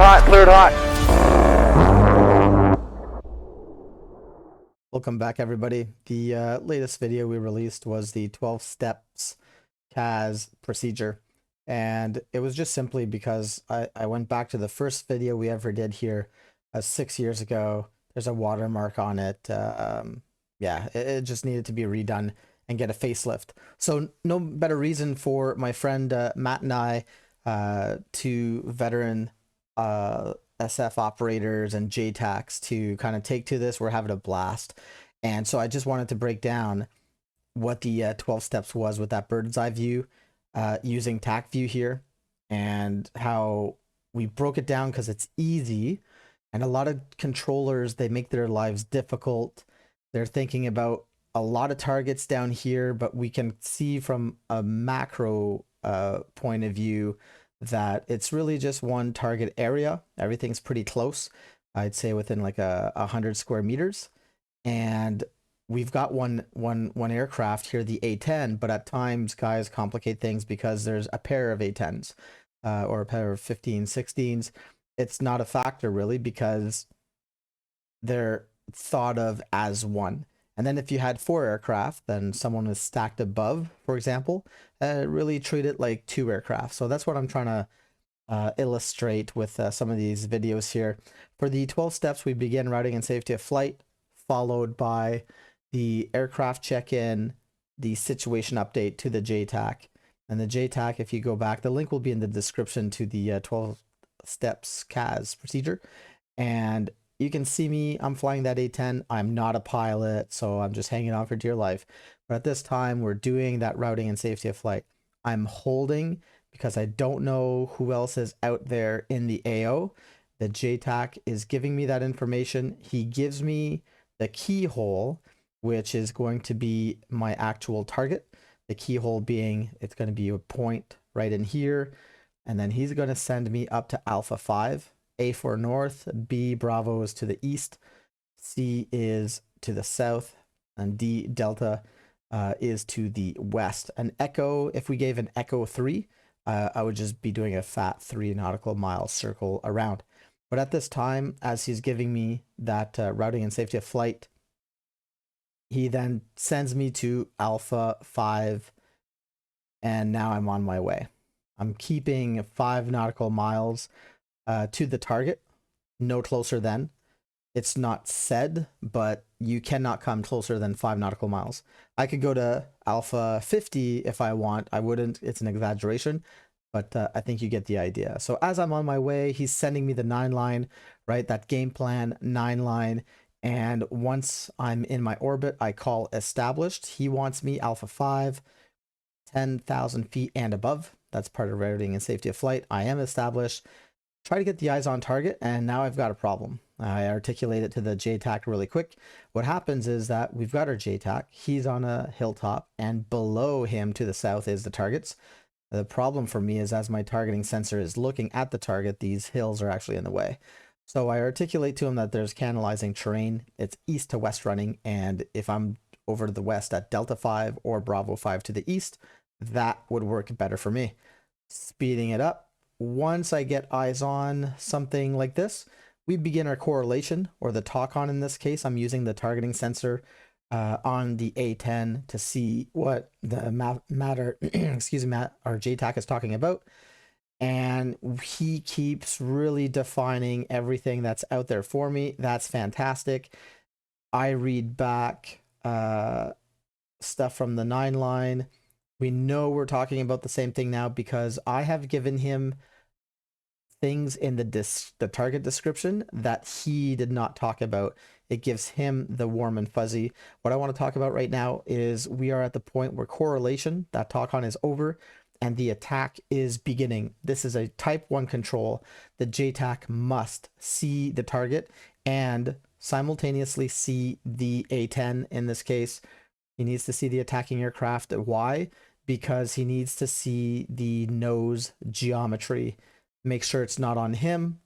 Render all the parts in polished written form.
hot, cleared hot. Welcome back, everybody. The latest video we released was the 12 steps CAS procedure. And it was just simply because I went back to the first video we ever did here 6 years ago. There's a watermark on it. Yeah, it just needed to be redone and get a facelift. So no better reason for my friend Matt and I, two veteran SF operators and Jtacs, to kind of take to this. We're having a blast. And so I just wanted to break down what the 12 steps was with that bird's eye view using TAC view here, and how we broke it down because it's easy. And a lot of controllers, they make their lives difficult. They're thinking about a lot of targets down here, but we can see from a macro point of view that it's really just one target area. Everything's pretty close. I'd say within like 100 square meters. And we've got one aircraft here, the A-10, but at times guys complicate things because there's a pair of A-10s or a pair of 15, 16s. It's not a factor really because they're thought of as one. And then if you had 4 aircraft, then someone is stacked above, for example, really treat it like 2 aircraft. So that's what I'm trying to illustrate with some of these videos here. For the 12 steps, we begin routing and safety of flight, followed by the aircraft check-in, the situation update to the Jtac. And the Jtac, if you go back, the link will be in the description to the 12 steps CAS procedure. And you can see me, I'm flying that A-10. I'm not a pilot, so I'm just hanging on for dear life. But at this time, we're doing that routing and safety of flight. I'm holding because I don't know who else is out there in the AO. The Jtac is giving me that information. He gives me the keyhole, which is going to be my actual target. The keyhole being, it's going to be a point right in here. And then he's going to send me up to Alpha 5. A for north, B Bravo is to the east, C is to the south, and D Delta is to the west. An echo, if we gave an echo 3, I would just be doing a fat 3 nautical mile circle around. But at this time, as he's giving me that routing and safety of flight, he then sends me to Alpha 5, and now I'm on my way. I'm keeping 5 nautical miles to the target, no closer than. It's not said, but you cannot come closer than 5 nautical miles. I could go to Alpha 50 if I want. I wouldn't, it's an exaggeration, but I think you get the idea. So as I'm on my way, he's sending me the 9 line, right? That game plan 9 line. And once I'm in my orbit, I call established. He wants me Alpha 5, 10,000 feet and above. That's part of routing and safety of flight. I am established. Try to get the eyes on target, and now I've got a problem. I articulate it to the Jtac really quick. What happens is that we've got our Jtac. He's on a hilltop, and below him to the south is the targets. The problem for me is as my targeting sensor is looking at the target, these hills are actually in the way. So I articulate to him that there's canalizing terrain. It's east to west running, and if I'm over to the west at Delta 5 or Bravo 5 to the east, that would work better for me. Speeding it up. Once I get eyes on something like this, we begin our correlation, or the talk on in this case. I'm using the targeting sensor on the A-10 to see what the matter, excuse me, our Jtac is talking about. And he keeps really defining everything that's out there for me. That's fantastic. I read back stuff from the 9 line. We know we're talking about the same thing now because I have given him things in the target description that he did not talk about. It gives him the warm and fuzzy. What I want to talk about right now is we are at the point where correlation, that talk on, is over and the attack is beginning. This is a type 1 control. The Jtac must see the target and simultaneously see the A-10 in this case. He needs to see the attacking aircraft. Why? Because he needs to see the nose geometry. Make sure it's not on him,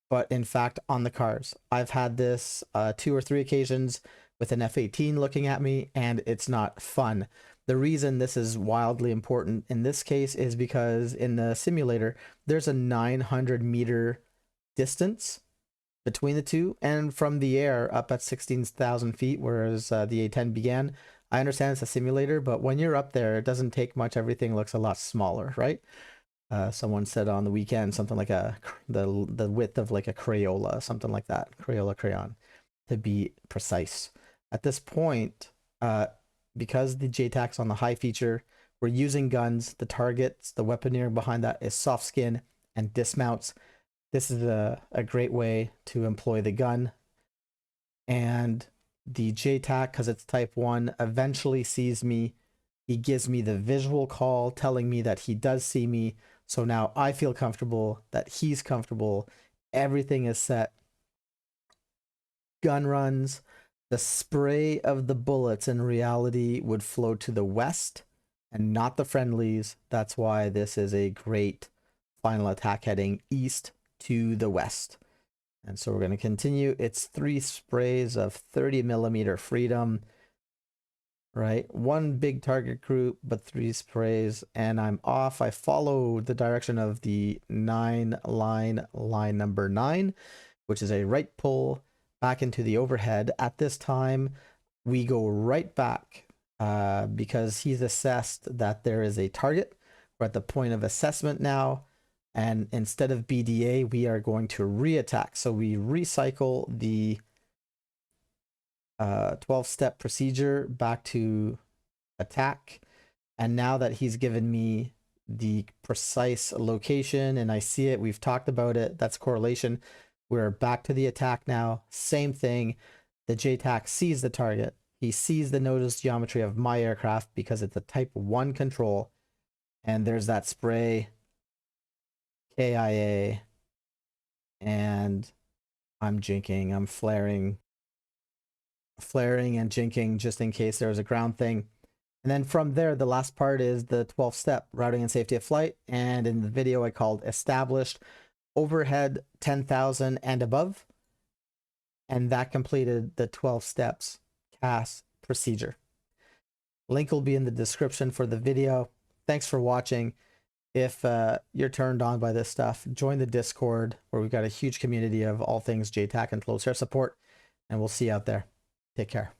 but in fact on the cars. I've had this 2 or 3 occasions with an F-18 looking at me, and it's not fun. The reason this is wildly important in this case is because in the simulator, there's a 900 meter distance between the two, and from the air up at 16,000 feet, whereas the A10 began. I understand it's a simulator, but when you're up there, it doesn't take much. Everything looks a lot smaller, right? Someone said on the weekend something like the width of like a Crayola, something like that, Crayola crayon, to be precise. At this point, because the Jtac's on the high feature, we're using guns. The targets, the weaponeering behind that is soft skin and dismounts. This is a great way to employ the gun. And the Jtac, because it's type 1, eventually sees me. He gives me the visual call telling me that he does see me. So now I feel comfortable that he's comfortable. Everything is set. Gun runs. The spray of the bullets in reality would flow to the west and not the friendlies. That's why this is a great final attack heading east to the west. And so we're going to continue. It's 3 sprays of 30 millimeter freedom, right? 1 big target group, but 3 sprays, and I'm off. I follow the direction of the 9 line number 9, which is a right pull back into the overhead. At this time, we go right back because he's assessed that there is a target. We're at the point of assessment now. And instead of BDA, we are going to re-attack. So we recycle the 12-step procedure back to attack. And now that he's given me the precise location and I see it, we've talked about it, that's correlation. We're back to the attack now. Same thing. The Jtac sees the target. He sees the notice geometry of my aircraft because it's a type 1 control. And there's that spray. KIA, and I'm jinking, I'm flaring and jinking just in case there was a ground thing. And then from there, the last part is the 12th step, routing and safety of flight. And in the video I called established overhead 10,000 and above. And that completed the 12 steps CAS procedure. Link will be in the description for the video. Thanks for watching. If you're turned on by this stuff, join the Discord where we've got a huge community of all things Jtac and close air support, and we'll see you out there. Take care.